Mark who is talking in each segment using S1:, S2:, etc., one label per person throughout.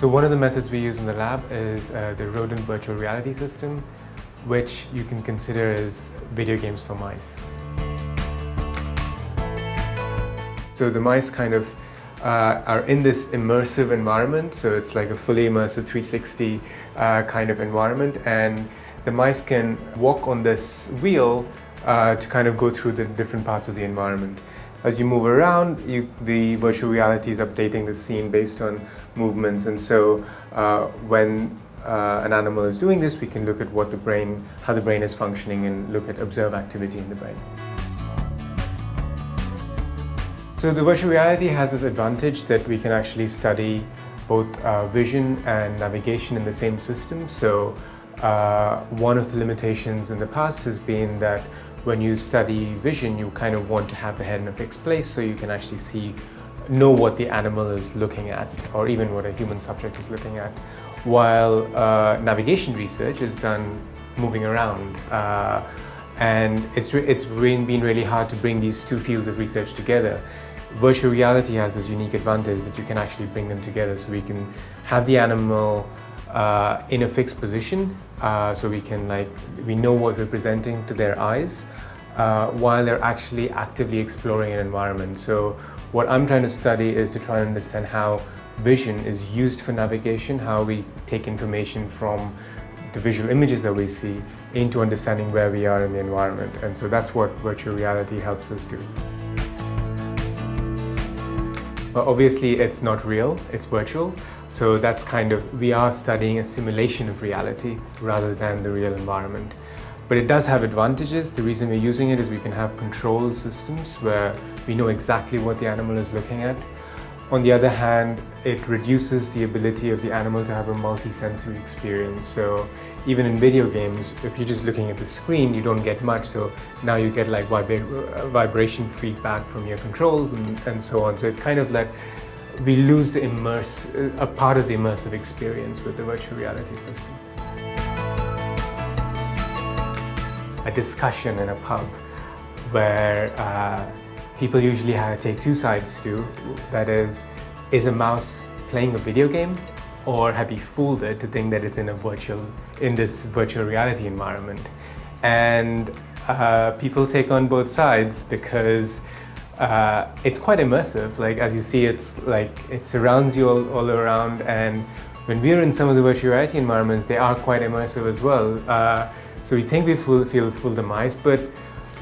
S1: So one of the methods we use in the lab is the Rodent virtual reality system, which you can consider as video games for mice. So the mice kind of are in this immersive environment, so it's like a fully immersive 360 kind of environment, and the mice can walk on this wheel to kind of go through the different parts of the environment. As you move around, the virtual reality is updating the scene based on movements, and so when an animal is doing this, we can look at how the brain is functioning and observe activity in the brain. So the virtual reality has this advantage that we can actually study both vision and navigation in the same system. So one of the limitations in the past has been that when you study vision, you kind of want to have the head in a fixed place so you can actually know what the animal is looking at, or even what a human subject is looking at, while navigation research is done moving around. And it's been really hard to bring these two fields of research together. Virtual reality has this unique advantage that you can actually bring them together, so we can have the animal in a fixed position, so we know what we're presenting to their eyes while they're actually actively exploring an environment. So what I'm trying to study is to try and understand how vision is used for navigation, how we take information from the visual images that we see into understanding where we are in the environment. And so that's what virtual reality helps us do. But obviously it's not real, it's virtual. So that's we are studying a simulation of reality rather than the real environment. But it does have advantages. The reason we're using it is we can have control systems where we know exactly what the animal is looking at. On the other hand, it reduces the ability of the animal to have a multi-sensory experience. So even in video games, if you're just looking at the screen, you don't get much. So now you get like vibration feedback from your controls and so on. So it's kind of like we lose a part of the immersive experience with the virtual reality system. A discussion in a pub where people usually take two sides to, that is a mouse playing a video game, or have you fooled it to think that it's in this virtual reality environment? And people take on both sides because it's quite immersive. Like, as you see, it surrounds you all around, and when we're in some of the virtual reality environments, they are quite immersive as well. So we think we fool the mice, but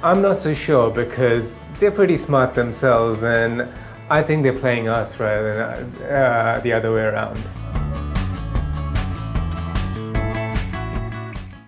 S1: I'm not so sure, because they're pretty smart themselves, and I think they're playing us rather than the other way around.